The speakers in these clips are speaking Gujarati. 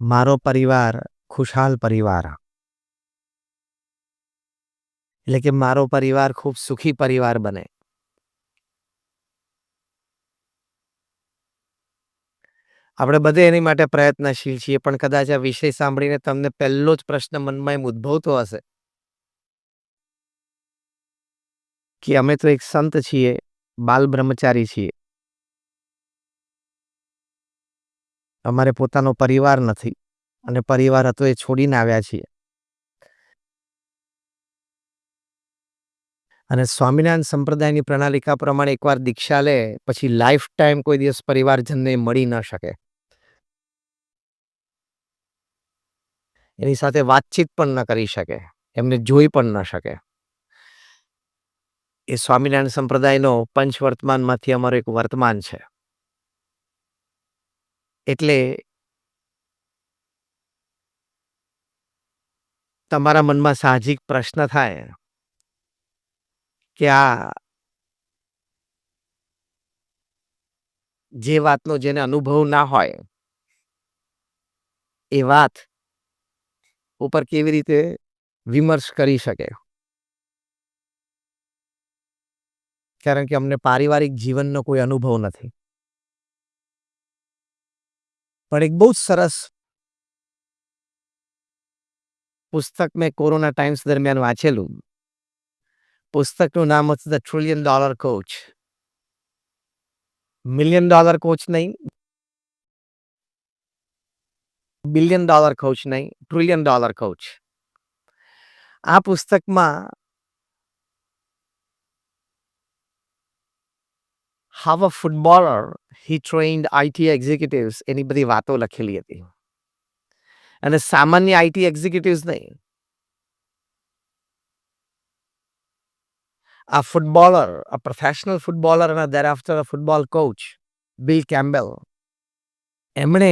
મારો પરિવાર ખુશહાલ પરિવાર. એટલે કે મારો પરિવાર ખૂબ સુખી પરિવાર બને. આપણે બધે એની માટે પ્રયત્નશીલ છીએ, પણ કદાચ આ વિષય સાંભળીને તમને પહેલો જ પ્રશ્ન મનમાં એમ ઉદ્ભવતો હશે કે અમે તો એક સંત છીએ, બાલ બ્રહ્મચારી છીએ. અમારે પોતાનો પરિવાર નથી અને પરિવાર હતો એ છોડીને આવ્યા છીએ. અને સ્વામિનારાયણ સંપ્રદાયની પ્રણાલિકા પ્રમાણે એકવાર દીક્ષા લે પછી લાઈફ ટાઈમ કોઈ દિવસ પરિવારજનને મળી ન શકે. એની સાથે વાતચીત પણ ન કરી શકે, એમને જોઈ પણ ન શકે. એ સ્વામિનારાયણ સંપ્રદાયનો પંચવર્તમાનમાંથી અમારો એક વર્તમાન છે. એટલે તમારા મનમાં સાહજિક પ્રશ્ન થાય કે આ જે વાતનો જેને અનુભવ ના હોય એ વાત ઉપર કેવી રીતે વિમર્શ કરી શકે. કારણ કે અમને પારિવારિક જીવનનો કોઈ અનુભવ નથી. પણ એક બહુ જ સરસ પુસ્તક મેં કોરોના ટાઈમ્સ દરમિયાન વાંચેલું. પુસ્તકનું નામ હતું the trillion dollar coach. Million dollar coach નહીં, બિલિયન ડોલર કોચ નહીં, ટ્રિલિયન ડોલર કોચ. આ પુસ્તકમાં how a footballer he trained IT executives એની બધી વાતો લખેલી હતી. અને સામાન્ય આઈટી એક્ઝિક્યુટિવ્સ નહીં, આ ફૂટબોલર, a પ્રોફેશનલ ફૂટબોલર અને thereafter a football coach Bill Campbell, એમણે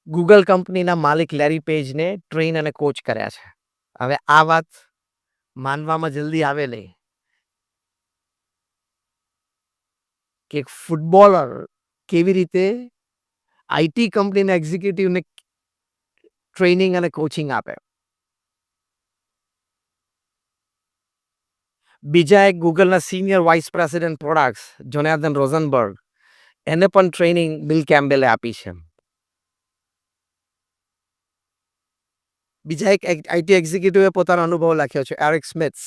ગૂગલ કંપનીના માલિક લેરી પેજને ટ્રેન અને કોચ કર્યા છે. હવે આ વાત માનવામાં જલ્દી આવે નહીં કે એક ફૂટબોલર કેવી રીતે આઈટી કંપનીના એક્ઝિક્યુટિવને ટ્રેનિંગ અને કોચિંગ આપે. બીજા એક ગૂગલના senior vice president products Jonathan Rosenberg, એને પણ ટ્રેનિંગ બિલ કેમ્બેલે આપી છે. બીજા એક આઈટી એક્ઝિક્યુટિવે પોતાનો અનુભવ લખ્યો છે, એરિક સ્મિથ્સ,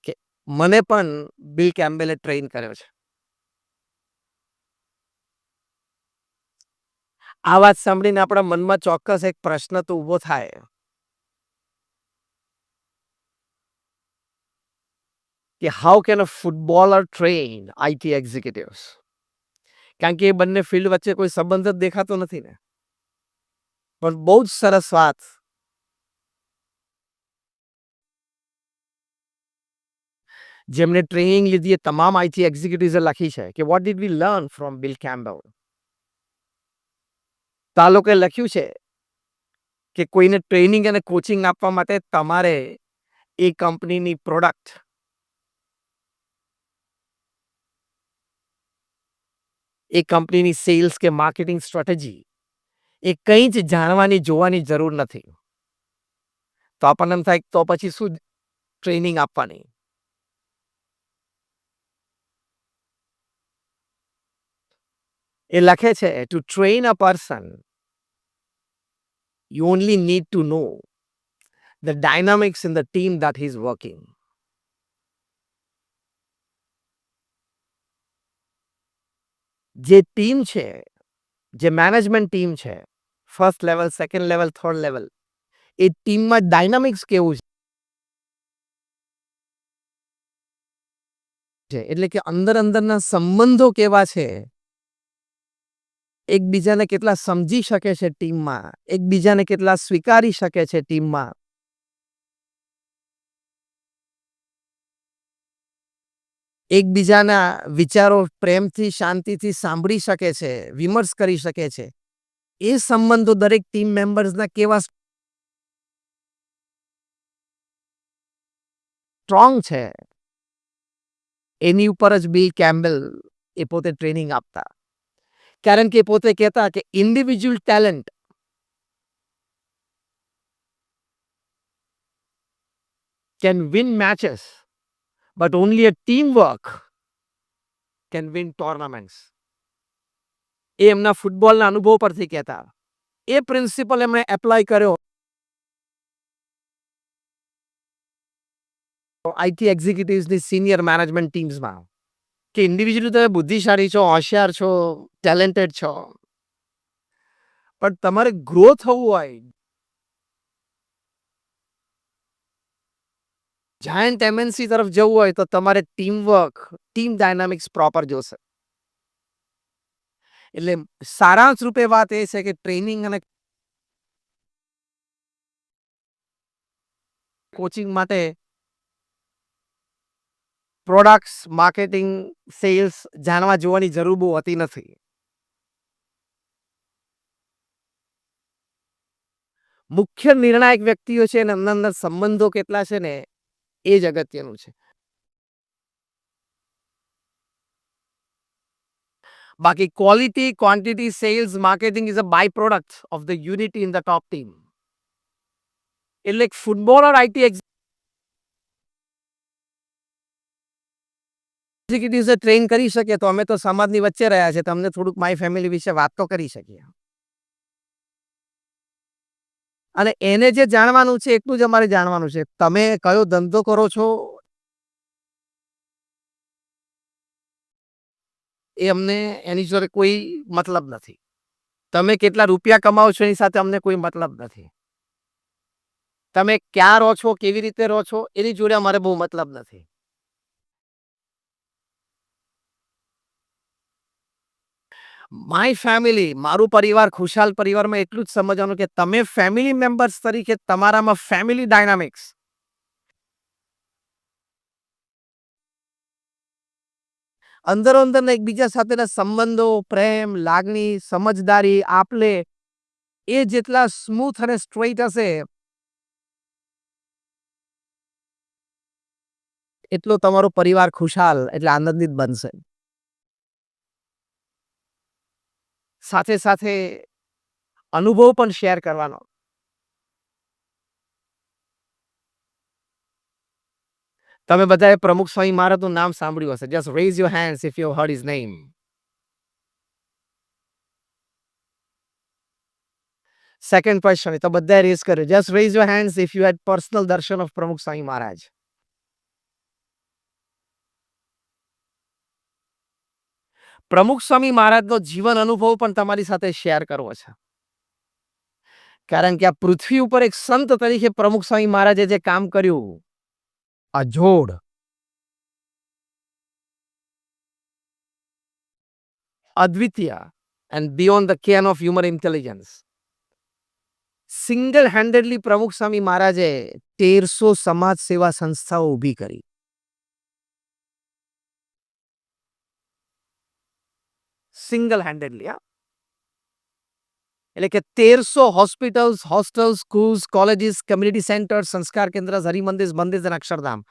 કે મને પણ બિલ કેમ્બેલે ટ્રેન કર્યો છે. આ વાત સાંભળીને આપણા મનમાં ચોક્કસ એક પ્રશ્ન તો ઊભો થાય કે how can a footballer train IT executives? કારણ કે એ બંને ફિલ્ડ વચ્ચે કોઈ સંબંધ જ દેખાતો નથી ને. પણ બહુ જ સરસ વાત જેમને ટ્રેનિંગ લીધી એ તમામ આઈટી એક્ઝિક્યુટિવ્સે લખી છે કે what did we learn from Bill Campbell. તો આ લોકોએ લખ્યું છે કે કોઈને ટ્રેનિંગ અને કોચિંગ આપવા માટે તમારે એ કંપનીની પ્રોડક્ટ, એ કંપનીની સેલ્સ કે માર્કેટિંગ સ્ટ્રેટેજી એ કંઈ જ જાણવાની જોવાની જરૂર નથી. તો આપણને એમ થાય તો પછી શું ટ્રેનિંગ આપવાની. એ લખે છે to train a person you only need to know the dynamics in the team that he's working. જે ટીમ છે, જે મેનેજમેન્ટ ટીમ છે, first level, second level, third level, એ ટીમમાં ડાયનામિક્સ કેવું છે, એટલે કે અંદરના સંબંધો કેવા છે, એકબીજાને કેટલા સમજી શકે છે ટીમમાં, એકબીજાને કેટલા સ્વીકારી શકે છે ટીમમાં, એકબીજાના વિચારો પ્રેમથી, શાંતિથી સાંભળી શકે છે, વિમર્શ કરી શકે છે. એ સંબંધો દરેક ટીમ મેમ્બર્સના કેવા સ્ટ્રોંગ છે, એની ઉપર જ બિલ કેમ્બેલ એ પોતે ટ્રેનિંગ આપતા. કારણ કે પોતે કહેતા કે individual talent can win matches, but only a teamwork can win tournaments. એ એમના ફૂટબોલના અનુભવ પરથી કહેતા. એ પ્રિન્સિપલ એમણે એપ્લાય કર્યો આઈટી એક્ઝિક્યુટિવ્સની સિનિયર મેનેજમેન્ટ ટીમ્સમાં કે ઇન્ડિવિજ્યુઅલી તમે બુદ્ધિશાળી છો, હોશિયાર છો, ટેલેન્ટેડ છો, પણ તમારે ગ્રો થવું હોય, જાયન્ટ એમએનસી તરફ જવું હોય તો તમારે ટીમવર્ક, ટીમ ડાયનામિક્સ પ્રોપર જોશે. એટલે સારાંશ રૂપે વાત એ છે કે ટ્રેનિંગ અને કોચિંગ માટે પ્રોડક્ટ્સ, માર્કેટિંગ, સેલ્સ જાણવા જોવાની જરૂર બહુ હોતી નથી. મુખ્ય નિર્ણાયક વ્યક્તિઓ છે અને અંદર સંબંધો કેટલા છે ને એ જ અગત્યનું છે. બાકી quality, quantity, sales, marketing is a by product of the unity in the top team. એટલે ફૂટબોલર આઈટી એક્ઝિક્યુટિવ્સ ટ્રેન કરી શકે તો અમે તો સમાજની વચ્ચે રહ્યા છે, તમને થોડુંક માય ફેમિલી વિશે વાત તો કરી શકીએ. અને એને જે જાણવાનું છે એટલું જ અમારે જાણવાનું છે. તમે કયો ધંધો કરો છો એ અમને એની જોડે કોઈ મતલબ નથી. તમે કેટલા રૂપિયા કમાવો છો એની સાથે અમને કોઈ મતલબ નથી. તમે ક્યાં રહો છો, કેવી રીતે રહો છો એની જોડે અમારે બહુ મતલબ નથી. માય ફેમિલી, મારું પરિવાર ખુશાલ પરિવારમાં એટલું જ સમજવાનું કે તમે ફેમિલી મેમ્બર્સ તરીકે તમારામાં ફેમિલી ડાયનામિક્સ, અંદરો અંદરના એકબીજા સાથેના સંબંધો, પ્રેમ, લાગણી, સમજદારી, આપલે એ જેટલા સ્મૂથ અને સ્ટ્રેટ હશે એટલો તમારો પરિવાર ખુશાલ એટલે આનંદિત બનશે. સાથે સાથે અનુભવ પણ શેર કરવાનો. તમે બધાએ પ્રમુખ સ્વામી મહારાજનું નામ સાંભળ્યું હશે. Just raise your hands if you heard his name. Second question તો બધાએ રેઝ કર્યો. Just raise your hands if you had personal darshan of Pramukh Swami મહારાજ. પ્રમુખ સ્વામી મહારાજનો જીવન અનુભવ પણ તમારી સાથે શેર કરવો છે. કારણ કે આ પૃથ્વી ઉપર એક સંત તરીકે પ્રમુખ સ્વામી મહારાજે જે કામ કર્યું, અજોડ, અદ્વિતીય and beyond the ken of human intelligence. Single handedly Pramukh Swami મહારાજે 1300 સમાજ સેવા સંસ્થાઓ ઊભી કરી. Single handedly. એટલે કે 1300 hospitals, hostels, schools, colleges, community centre, સંસ્કાર કેન્દ્ર, હરિમંદિર, મંદિર અને અક્ષરધામ.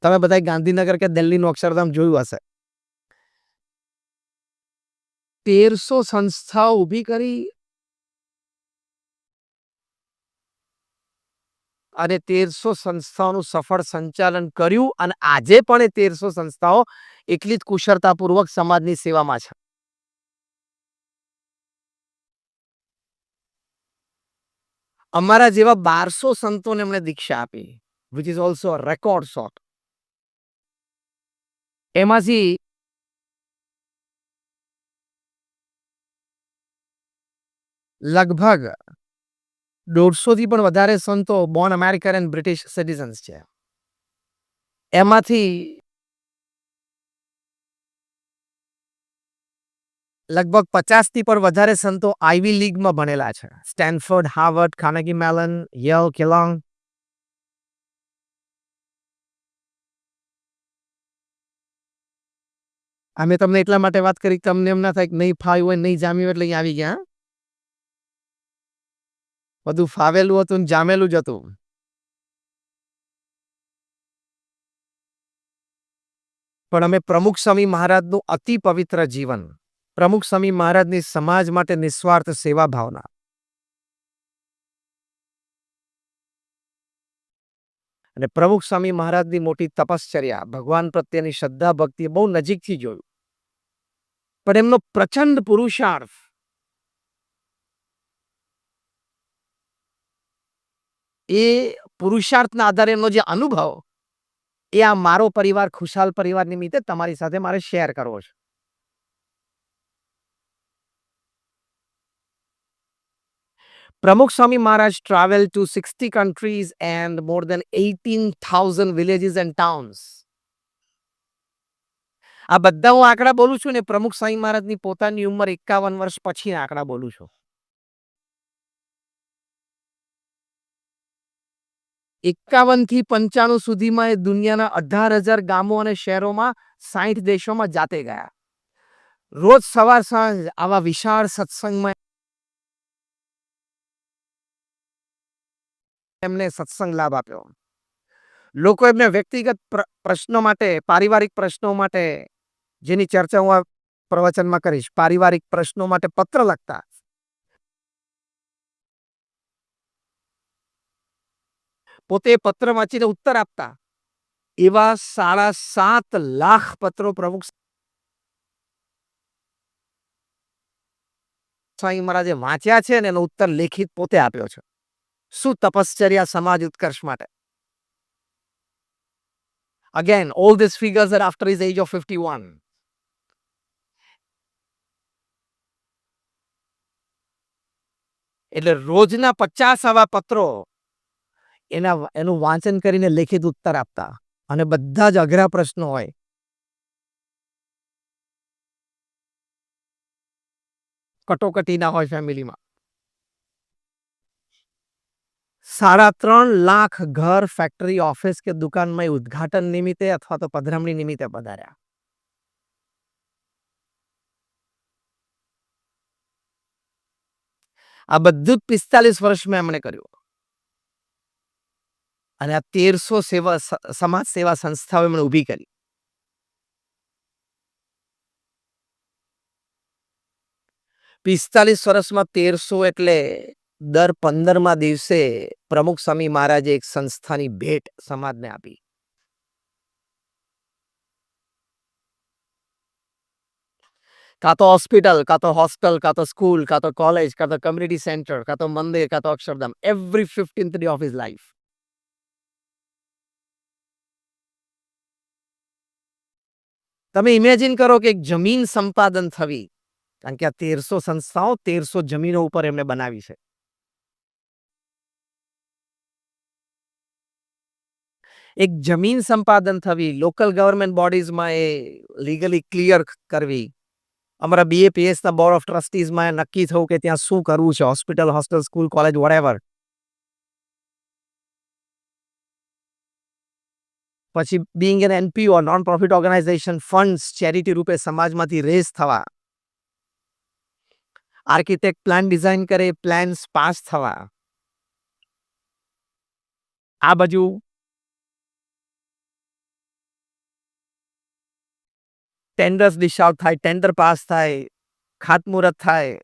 તમે બધા ગાંધીનગર કે દિલ્હીનું અક્ષરધામ જોયું હશે. 1300 સંસ્થાઓ ઊભી કરી અને 1300 સંસ્થાઓનું સફળ સંચાલન કર્યું અને આજે પણ એ 1300 સંસ્થાઓ એટલી જ કુશળતાપૂર્વક સમાજની સેવામાં છે. અમારા જેવા 1200 સંતોને એમણે દીક્ષા આપી, which is also a record sort. એમાંથી લગભગ 150 થી પણ વધારે સંતો Born American and British citizens છે. એમાંથી લગભગ 50 થી પણ વધારે સંતો આઈવી લીગમાં ભણેલા છે. Stanford, Harvard, Carnegie Mellon, Yale, Kellogg. અમે તમને એટલા માટે વાત કરી કે તમને એમ ના થાય કે નહીં ફાવ્યું હોય, નહીં જામ્યું એટલે અહીં આવી ગયા. બધું ફાવેલું હતું ને જામેલું જ હતું. પણ અમે પ્રમુખ સ્વામી મહારાજનું અતિ પવિત્ર જીવન, પ્રમુખ સ્વામી મહારાજની સમાજ માટે નિસ્વાર્થ સેવા ભાવના અને પ્રમુખ સ્વામી મહારાજની મોટી તપશ્ચર્યા, ભગવાન પ્રત્યેની શ્રદ્ધા ભક્તિ બહુ નજીકથી જોયું. પણ એમનો પ્રચંડ પુરુષાર્થ, એ પુરુષાર્થના આધારે એમનો જે અનુભવ, એ આ મારો પરિવાર ખુશાલ પરિવાર નિમિત્તે તમારી સાથે મારે શેર કરવો છે. Pramukh Swami Maharaj traveled to 60 countries and more than 18,000 villages and towns. આ બધા હું આંકડા બોલું છું ને પ્રમુખ સ્વામી મહારાજની પોતાની ઉંમર 51 વર્ષ પછી આંકડા બોલું છું. 51 થી 95 સુધીમાં એ દુનિયાના 18,000 ગામો અને શહેરોમાં 60 દેશોમાં જાતે ગયા. રોજ સવાર સાંજ આવા વિશાળ સત્સંગમાં એમને સત્સંગ લાભ આપ્યો. લોકો એમને વ્યક્તિગત પ્રશ્નો માટે, પારિવારિક પ્રશ્નો માટે, જેની ચર્ચા હું આ પ્રવચનમાં કરીશ, પારિવારિક પ્રશ્નો માટે પત્ર લખતા. પોતે પત્ર વાંચીને ઉત્તર આપતા. એવા 7.5 લાખ પત્રો પ્રમુખ સ્વામી મહારાજે વાંચ્યા છે અને એનો ઉત્તર લેખિત પોતે આપ્યો છે. શું તપશ્ચર્યા સમાજ ઉત્કર્ષ માટે. Again, all these figures are after his age of 51. એટલે રોજના 50 આવા પત્રો એનું વાંચન કરીને લેખિત ઉત્તર આપતા અને બધા જ અઘરા પ્રશ્નો હોય. કટોકટી ના હોય ફેમિલીમાં. 3.5 લાખ ઘર, ફેક્ટરી, ઓફિસ કે દુકાનમાં ઉદ્ઘાટન નિમિત્તે અથવા તો પધરામણી નિમિત્તે પધાર્યા. આ બધું જ 45 વર્ષમાં એમણે કર્યું. અને આ 1300 સમાજ સેવા સંસ્થાઓ એમણે ઊભી કરી. પિસ્તાલીસ વર્ષમાં 1300 એટલે દર 15મા દિવસે પ્રમુખ સ્વામી મહારાજે એક સંસ્થાની ભેટ સમાજને આપી. કાં તો હોસ્પિટલ, કાં તો હોસ્ટેલ, કાં તો સ્કૂલ, કાં તો કોલેજ, કાં તો કમ્યુનિટી સેન્ટર, કાં તો મંદિર, કાં તો Akshardham, every 15th day of his life. તમે ઇમેજિન કરો કે એક જમીન સંપાદન થવી, કારણ કે આ 1300 સંસ્થાઓ 1300 જમીનો ઉપર એમને બનાવી છે. એક જમીન સંપાદન થવી, લોકલ ગવર્મેન્ટ બોડીઝમાં એ લીગલી ક્લિયર કરવી. અમારા BAPSના બોર્ડ ઓફ ટ્રસ્ટીઝમાં નક્કી થયું કે ત્યાં શું કરવું છે, hospital, hostel, school, college, whatever. પછી being an NPO, non profit organisation, funds charity રૂપે સમાજમાંથી રેઝ થવા. આર્કિટેક્ટ પ્લાન ડિઝાઇન કરે, પ્લાન્સ પાસ થવા. આ બાજુ ટેન્ડર્સ ડિશ આઉટ થાય, ટેન્ડર પાસ થાય, ખાતમુહૂર્ત થાય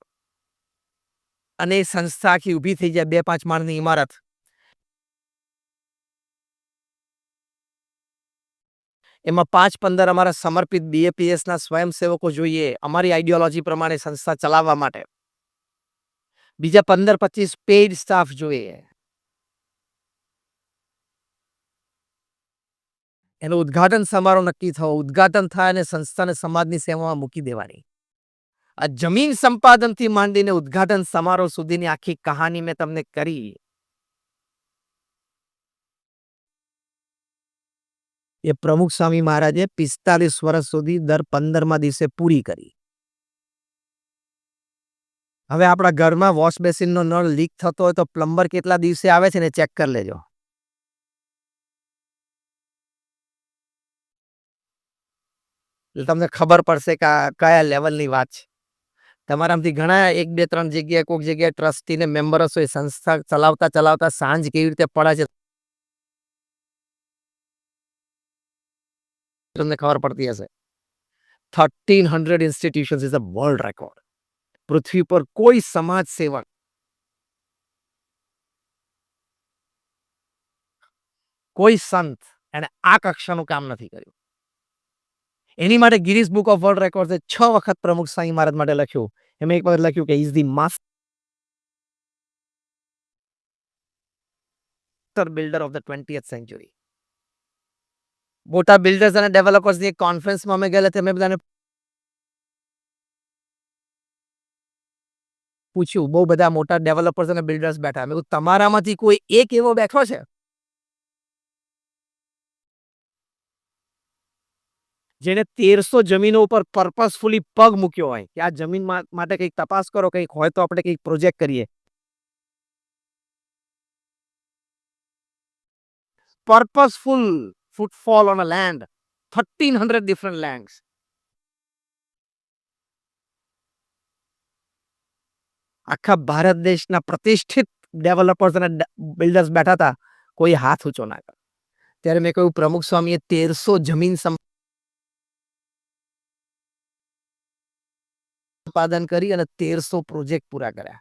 અને એ સંસ્થા આખી ઊભી થઈ જાય, 2-5 માળની ઇમારત. એમાં 5-15 અમારા સમર્પિત BAPSના સ્વયંસેવકો જોઈએ, અમારી આઈડિયોલોજી પ્રમાણે સંસ્થા ચલાવવા માટે. બીજા 15-25 પેઇડ સ્ટાફ જોઈએ. એનું ઉદ્ઘાટન સમારોહ નક્કી થયો, ઉદ્ઘાટન થાય અને સંસ્થાને સમાજની સેવામાં મૂકી દેવાની. આ જમીન સંપાદનથી માંડીને ઉદ્ઘાટન સમારોહ સુધીની આખી કહાની મેં તમને કરી. એ પ્રમુખ સ્વામી મહારાજે 45 વર્ષ સુધી દર 15મા દિવસે પૂરી કરી. હવે આપણા ઘરમાં વોશ બેસિનનો નળ લીક થતો હોય તો પ્લમ્બર કેટલા દિવસે આવે છે ને ચેક કરી લેજો. તમને ખબર પડશે કે આ કયા લેવલની વાત છે. તમારામાંથી ઘણા 1-2-3 જગ્યાએ કોઈક જગ્યાએ ટ્રસ્ટી ને મેમ્બર હશો, એ સંસ્થા ચલાવતા ચલાવતા સાંજ કેવી રીતે પડે છે તમને ખબર પડતી હશે 1300 institutions is a world record. પૃથ્વી પર કોઈ સમાજ સેવક, કોઈ સંત એને આ કક્ષાનું કામ નથી કર્યું. એની માટે ગિનિસ બુક ઓફ વર્લ્ડ રેકોર્ડ્સે 6 વખત પ્રમુખ સ્વામી મહારાજ માટે લખ્યું. એમાં એક વખત લખ્યું કે is the master builder of the 20th century. મોટા બિલ્ડર્સ અને ડેવલપર્સની એક કોન્ફરન્સમાં અમે ગયેલા, અમે બધાને પૂછ્યું, બહુ બધા મોટા ડેવલપર્સ અને બિલ્ડર્સ બેઠા, મેં કીધું તમારામાંથી કોઈ એક એવો બેઠો છે જેને 1300 જમીનો ઉપર પર્પસફુલી પગ મૂક્યો હોય કે આ જમીન માટે કંઈક તપાસ કરો, કંઈક હોય તો આપણે કંઈક પ્રોજેક્ટ કરીએ. Purposeful footfall on a land, 1300 different lands. આખા ભારત દેશના પ્રતિષ્ઠિત ડેવલપર્સ અને બિલ્ડર્સ બેઠા હતા, કોઈ હાથ ઊંચો ના કરે. ત્યારે મેં કહ્યું પ્રમુખ સ્વામીએ 1300 જમીન સંપાદન કરી અને 1300 પ્રોજેક્ટ પૂરા કર્યા,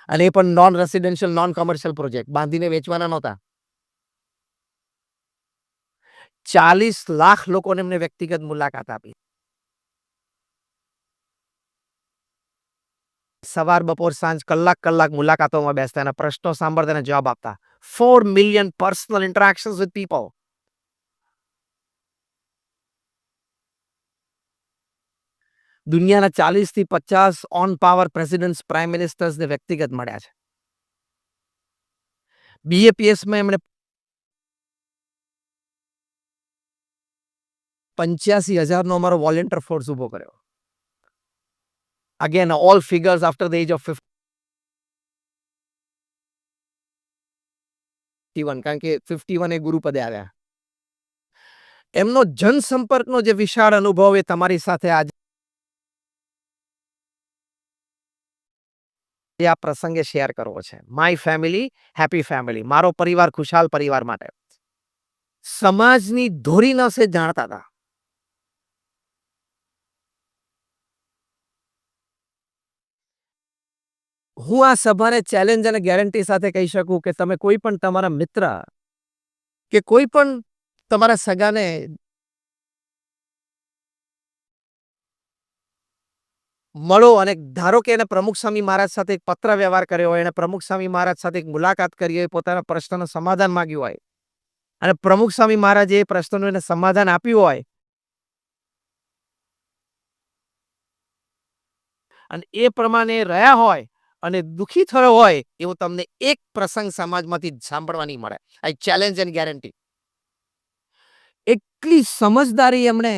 અને એ પણ non residential, non commercial project, બાંધીને વેચવાના નહોતા. 40 લાખ લોકોને એમને વ્યક્તિગત મુલાકાત આપી. સવાર બપોર સાંજ કલાક મુલાકાતોમાં બેસતા, એના પ્રશ્નો સાંભળતા અને જવાબ આપતા. 4 મિલિયન પર્સનલ ઇન્ટરેક્શન્સ વિથ પીપલ. દુનિયાના 40 થી 50 ઓન પાવર પ્રેસિડેન્ટ્સ, પ્રાઇમ મિનિસ્ટર્સને વ્યક્તિગત મળ્યા છે. બીએપીએસમાં એમણે 85,000નો અમારો વોલેન્ટિયર ફોર્સ ઉભો કર્યો. Again all figures after the age of 51, કારણ કે 51 એ ગુરુપદે આવ્યા. એમનો જનસંપર્કનો જે વિશાળ અનુભવ એ તમારી સાથે આજે આ પ્રસંગે શેર કરવો છે. માય ફેમિલી હેપી ફેમિલી, મારો પરિવાર ખુશાલ પરિવાર માટે. સમાજની ધોરી નસે જાણતા હતા. હું આ સભાને ચેલેન્જ અને ગેરંટી સાથે કહી શકું કે તમે કોઈ પણ તમારા મિત્ર કે કોઈ પણ તમારા સગાને મળો અને ધારો કે એને પ્રમુખ સ્વામી મહારાજ સાથે એક પત્ર વ્યવહાર કર્યો હોય, એને પ્રમુખ સ્વામી મહારાજ સાથે એક મુલાકાત કરી હોય, પોતાના પ્રશ્નનું સમાધાન માંગ્યું હોય, અને પ્રમુખ સ્વામી મહારાજે એ પ્રશ્નનું એને સમાધાન આપ્યું હોય, અને એ પ્રમાણે રહ્યા હોય અને દુઃખી થયો હોય, એવું તમને એક પ્રસંગ સમાજમાંથી સાંભળવાની મળે. આઈ ચેલેન્જ એન્ડ ગેરંટી. એટલી સમજદારી એમણે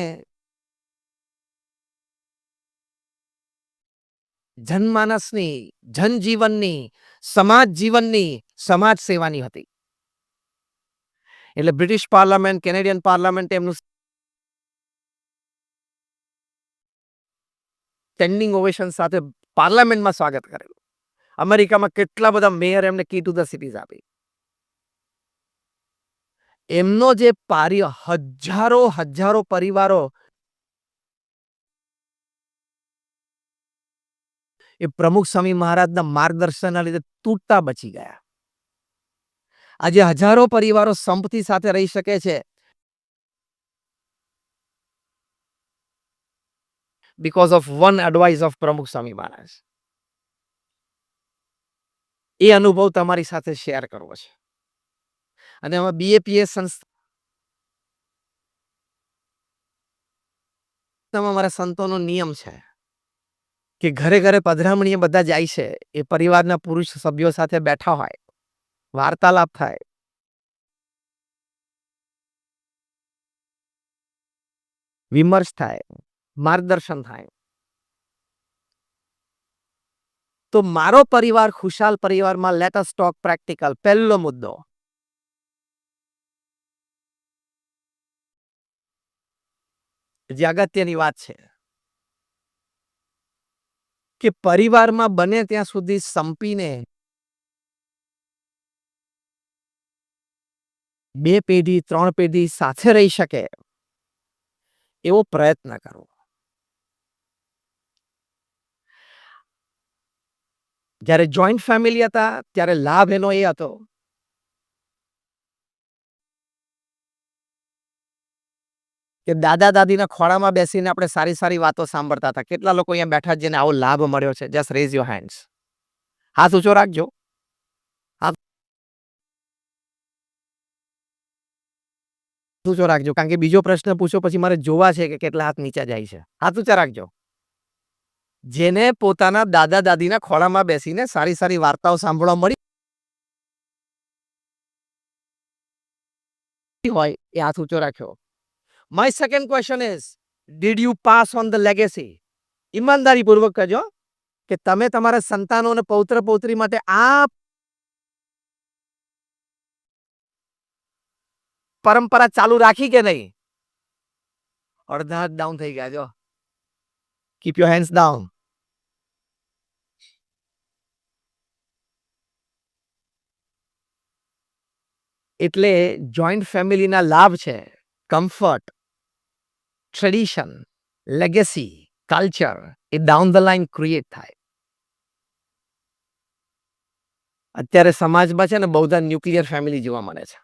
જનમાનસની, જનજીવનની, સમાજ જીવનની, સમાજ સેવાની હતી. એટલે બ્રિટિશ પાર્લામેન્ટ, કેનેડિયન પાર્લામેન્ટ એમનું સ્ટેન્ડિંગ ઓવેશન સાથે પાર્લામેન્ટમાં સ્વાગત કરેલું. અમેરિકામાં કેટલા બધા મેયર એમને કી ટુ ધ સિટીઝ આપી. એમનો જે હજારો પરિવારો એ પ્રમુખ સ્વામી મહારાજના માર્ગદર્શનના લીધે તૂટતા બચી ગયા. આજે હજારો પરિવારો સંપત્તિ સાથે રહી શકે છે because of one advice of પ્રમુખ સ્વામી મહારાજ. એ અનુભવ તમારી સાથે શેર કરવો છે. અને આમાં બીએપીએસ સંસ્થામાં મારા સંતોનો નિયમ છે કે ઘરે ઘરે પધરામણીએ બધા જાય છે, એ પરિવારના પુરુષ સભ્યો સાથે બેઠા હોય, વાર્તાલાપ થાય, વિમર્શ થાય, માર્ગદર્શન થાય. તો મારો પરિવાર ખુશાલ પરિવારમાં લેટ અસ ટોક પ્રેક્ટિકલ. પહેલો મુદ્દો, જે અગત્યની વાત છે કે પરિવારમાં બને ત્યાં સુધી સંપીને 2 પેઢી 3 પેઢી સાથે રહી શકે એવો પ્રયત્ન કરવો. જ્યારે જોઈન્ટ ફેમિલી હતા ત્યારે લાભ એનો એ હતો કે દાદા દાદીના ખોળામાં બેસીને આપણે સારી સારી વાતો સાંભળતા હતા. કેટલા લોકો અહીંયા બેઠા છે જેને આવો લાભ મળ્યો છે? Just raise your hands. હાથ ઊંચો રાખજો. હાથ ઊંચો રાખજો, કારણ કે બીજો પ્રશ્ન પૂછો પછી મારે જોવા છે કે કેટલા હાથ નીચે જાય છે. હાથ ઊંચા રાખજો. જેને પોતાના દાદા દાદીના ખોળામાં બેસીને સારી સારી વાર્તાઓ સાંભળવા મળી હોય એ હાથ ઊંચો રાખ્યો. My second question is, did you pass on the legacy? ઈમાનદારીપૂર્વક કહેજો કે તમે તમારા સંતાનો અને પૌત્ર પૌત્રી માટે આ પરંપરા ચાલુ રાખી કે નહીં? અડધા હાથ ડાઉન થઈ ગયા. જો, કીપ યોર હેન્ડ્સ ડાઉન. એટલે જોઈન્ટ ફેમિલીના લાભ છે comfort, tradition, legacy, culture. A down the line create થાય. અત્યારે સમાજમાં છે ને બહુ બધા ન્યુક્લિયર ફેમિલી જોવા મળે છે.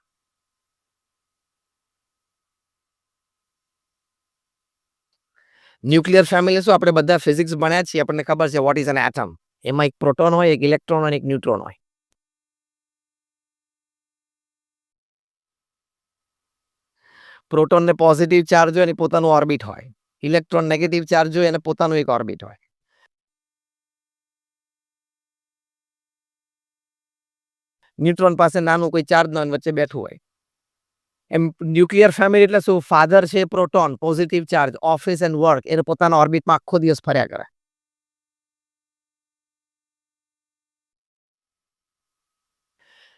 ન્યુક્લિયર ફેમિલી શું? આપણે બધા ફિઝિક્સ ભણ્યા છીએ, આપણને ખબર છે વોટ ઇઝ એન એટમ. એમાં એક પ્રોટોન હોય, એક ઇલેક્ટ્રોન અને એક ન્યુટ્રોન હોય. પ્રોટોનને પોઝિટિવ ચાર્જ હોય અને પોતાનું ઓર્બિટ હોય. ઇલેક્ટ્રોન નેગેટિવ ચાર્જ હોય અને પોતાનું એક ઓર્બિટ હોય. ન્યુટ્રોન પાસે નાનું કોઈ ચાર્જ ન વચ્ચે બેઠું હોય. એમ ન્યુક્લિયર ફેમિલી એટલે શું? ફાધર છે proton, positive charge, office and work, એને પોતાના ઓર્બિટમાં આખો દિવસ ફર્યા કરે.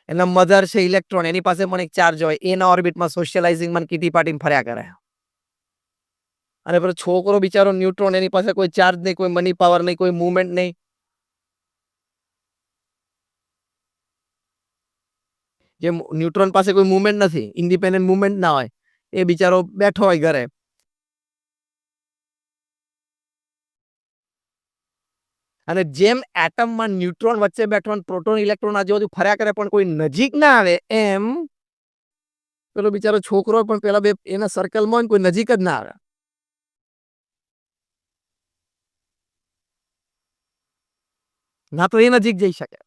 એના મધર છે ઇલેક્ટ્રોન, એની પાસે પણ એક ચાર્જ હોય, એના ઓર્બિટમાં સોશિયલાઇઝિંગમાં કીટી પાર્ટીમાં ફર્યા કરે. અને પેલો છોકરો બિચારો ન્યુટ્રોન, એની પાસે કોઈ ચાર્જ નહીં, કોઈ મની પાવર નહીં, કોઈ મૂવમેન્ટ નહીં. જે ન્યુટ્રોન પાસે કોઈ મૂવમેન્ટ નથી, ઇન્ડિપેન્ડન્ટ મૂવમેન્ટ ના હોય, એ બિચારો બેઠો હોય ઘરે. અને જેમ એટમમાં ન્યુટ્રોન વચ્ચે બેઠો અને પ્રોટોન ઇલેક્ટ્રોન આજુબાજુ ફર્યા કરે પણ કોઈ નજીક ના આવે, એમ પેલો બિચારો છોકરો પણ પેલા બે એના સર્કલમાં કોઈ નજીક જ ના આવે. ના તો એ નજીક જઈ શકે.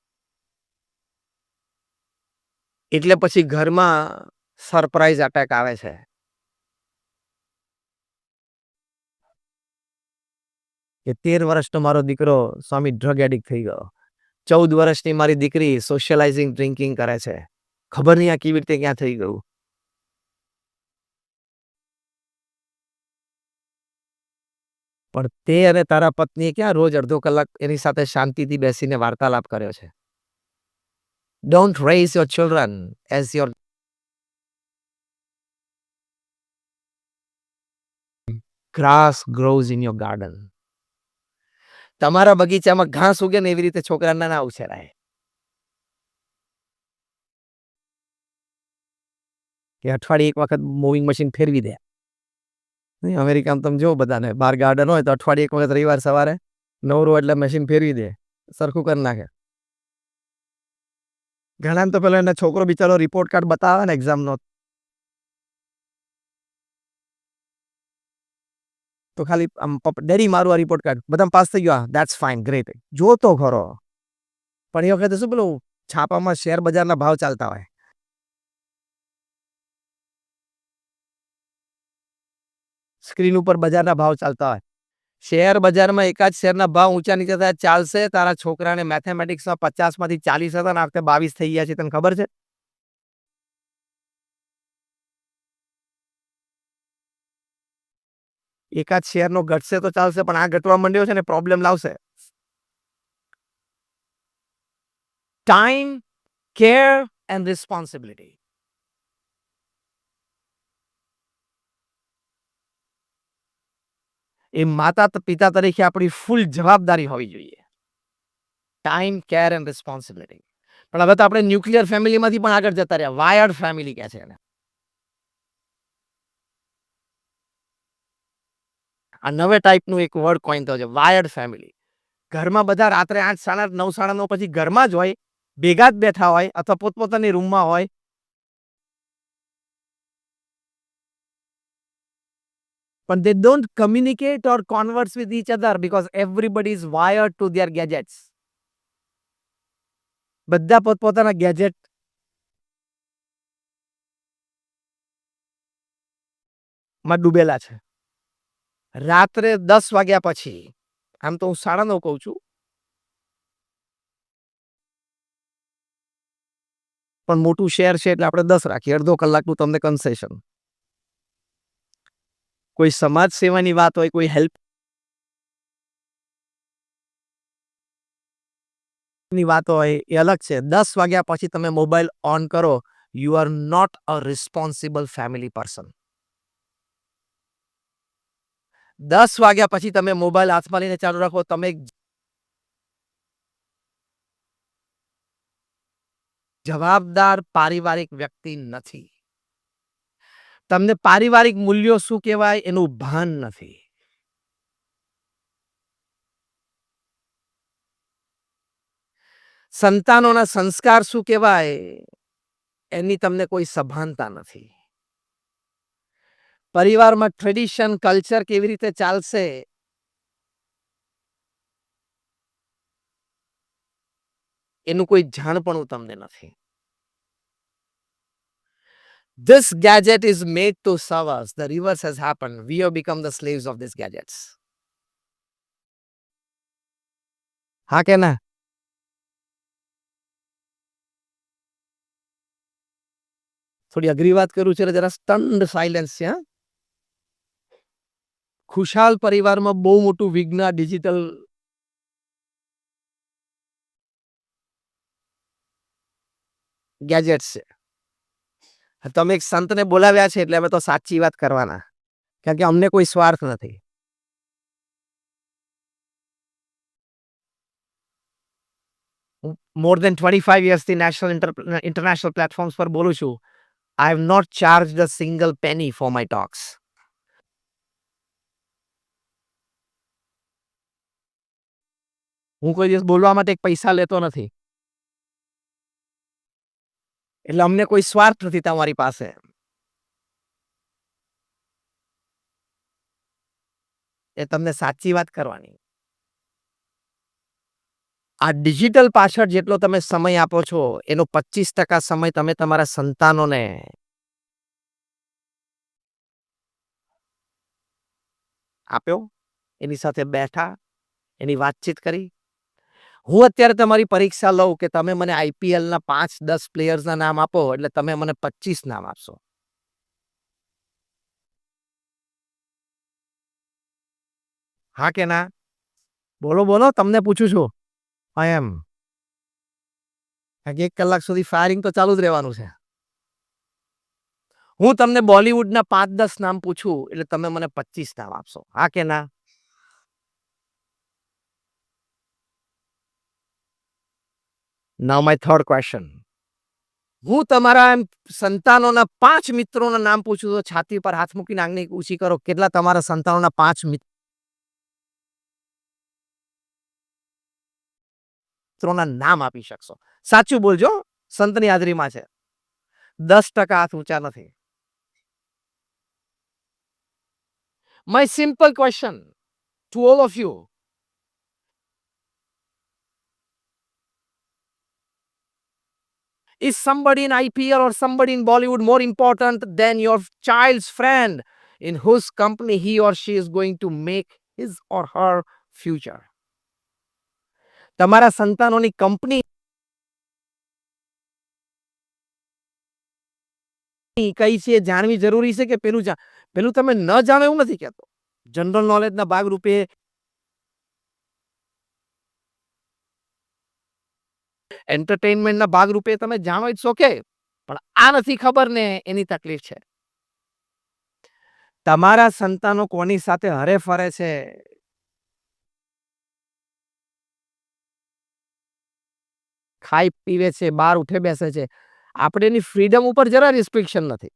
એટલે પછી ઘરમાં સરપ્રાઈઝ અટેક આવે છે. કે 13 વર્ષનો મારો દીકરો સ્વામી ડ્રગ એડિક્ટ થઈ ગયો. 14 વર્ષની મારી દીકરી સોશિયલાઇઝિંગ ડ્રિંકિંગ કરે છે. ખબર નહીં આ કેવી રીતે ક્યાં થઈ ગયું. પણ તે અને તારા પત્નીએ ક્યાં રોજ અડધો કલાક એની સાથે શાંતિથી બેસીને વાર્તાલાપ કર્યો છે? Don't rays your children as your grass grows in your garden. તમારા બગીચામાં ઘાસ ઉગે ને એવી રીતે છોકરાના ના ઉછેરાય. કે અઠવાડિયે એક વખત મૂવિંગ મશીન ફેરવી દે. નહીં, અમેરિકામાં તમે જો બધાને બહાર ગાર્ડન હોય તો અઠવાડિયે એક વખત રવિવાર સવારે નવરો એટલે મશીન ફેરવી દે, સરખું કરી નાખે. ઘણા તો પેલો એના છોકરો બિચારો રિપોર્ટ કાર્ડ બતાવે ને એક્ઝામનો, તો ખાલી આમ ડેડી મારું આ રિપોર્ટ કાર્ડ, બધા પાસ થઈ ગયો, ધેટ્સ ફાઇન, ગ્રેટ. જોતો ખરો. પણ એ વખતે શું પેલું છાપામાં શેર બજારના ભાવ ચાલતા હોય. સ્ક્રીન ઉપર બજારના ભાવ ચાલતા હોય. શેર બજારમાં એકાદ શેરના ભાવ ઊંચા નીચે થાય ચાલશે. તારા છોકરાને મેથેમેટિક્સમાં 50માંથી 40 હતા ને આ વખતે 22 થઈ ગયા છે, તને ખબર છે? એકાદ શેરનો ઘટશે તો ચાલશે, પણ આ ઘટવા માંડ્યો છે ને પ્રોબ્લેમ લાવશે. Time, care and responsibility. એ માતા પિતા તરીકે આપણી ફૂલ જવાબદારી હોવી જોઈએ. Time, care and responsibility. પણ હવે તો આપણે ન્યુક્લિયર ફેમિલીમાંથી પણ આગળ જતા રહ્યા, વાયર્ડ ફેમિલી કહે છે એને. આ નવે ટાઈપનું એક વર્ડ કોઈન થયો છે, વાયર્ડ ફેમિલી. ઘરમાં બધા રાત્રે 8, 8:30, 9, 9:30 પછી ઘરમાં જ હોય, ભેગા જ બેઠા હોય અથવા પોતપોતાની રૂમમાં હોય. પણ they don't communicate or converse with each other because everybody is wired to their gadgets. બધા પોતપોતાના ગેજેટ માં ડૂબેલા છે. રાત્રે 10 વાગ્યા પછી, આમ તો હું 9:30 કહું છું, પણ મોટું શેર છે એટલે આપણે 10 રાખીએ, અડધો કલાકનું તમને કન્સેશન. કોઈ સમાજ સેવાની વાત હોય, કોઈ હેલ્પ ની વાત હોય, એ અલગ છે. 10 વાગ્યા પછી તમે મોબાઈલ ઓન કરો, you are not a responsible family person. 10 વાગ્યા પછી તમે મોબાઈલ હાથમાં લઈને ચાલુ રાખો, તમે જવાબદાર પારિવારિક વ્યક્તિ નથી. તમને પારિવારિક મૂલ્યો શું કહેવાય એનું ભાન નથી. સંતાનોના સંસ્કાર શું કહેવાય એની તમને કોઈ સભાનતા નથી. પરિવારમાં ટ્રેડિશન, કલ્ચર કેવી રીતે ચાલશે એનું કોઈ જાણપણું તમને નથી. This gadget is made to serve us. The reverse has happened. We have become the slaves of these gadgets. હા કે ના? થોડી અઘરી વાત કરું છું એટલે જરા સ્ટન્ડ સાયલેન્સ છે. ખુશાલ પરિવારમાં બહુ મોટું વિઘ્ન ડિજિટલ ગેજેટ્સ છે. તમે એક સંતને બોલાવ્યા છે એટલે અમે તો સાચી વાત કરવાના, કારણ કે અમને કોઈ સ્વાર્થ નથી. હું more than 25 yearsથી ઇન્ટરનેશનલ પ્લેટફોર્મ્સ પર બોલું છું. I have not charged a single penny for my talks. હું કોઈ દિવસ બોલવા માટે એક પૈસા લેતો નથી. એટલે અમને કોઈ સ્વાર્થ નથી તમારી પાસે. એ તમને સાચી વાત કરવાની. આ ડિજિટલ પાછળ જેટલો તમે સમય આપો છો એનો 25% સમય તમે તમારા સંતાનોને આપ્યો, એની સાથે બેઠા, એની વાતચીત કરી. હું અત્યારે તમારી પરીક્ષા લઉં કે તમે મને આઈપીએલના 5-10 પ્લેયર્સના નામ આપો એટલે તમે મને 25 નામ આપશો. હા કે ના? બોલો બોલો, તમને પૂછું છું. આઈ એમ. 1 કલાક સુધી ફાયરિંગ તો ચાલુ જ રહેવાનું છે. હું તમને બોલિવૂડના 5-10 નામ પૂછું એટલે તમે મને 25 નામ આપશો. હા કે ના? Now my third question. હું તમારા એમ સંતાનોના 5 મિત્રોના નામ પૂછું તો છાતી પર હાથ મૂકીને આંગળી ઊંચી કરો. કેટલા તમારા સંતાનોના 5 મિત્રોના નામ આપી શકશો? સાચું બોલજો, સંતની હાજરીમાં છે. 10% હાથ ઊંચા નથી. My simple question to all of you. Is somebody in IPL or somebody in Bollywood more important than your child's friend in whose company he or she is going to make his or her future? તમારા સંતાનોની કંપની કઈ છે જાણવી જરૂરી છે કે પેલું તમે ન જાણો એવું નથી કહેતો. જનરલ નોલેજના ભાગરૂપે એન્ટરટેનમેન્ટના ભાગરૂપે તમે જાણો ઇટ્સ ઓકે, પણ આ નથી ખબર ને એની તકલીફ છે. તમારા સંતાનો કોની સાથે હરે ફરે છે, ખાય પીવે છે, બહાર ઉઠે બેસે છે, આપણે એની ફ્રીડમ ઉપર જરા રિસ્ટ્રિક્શન નથી.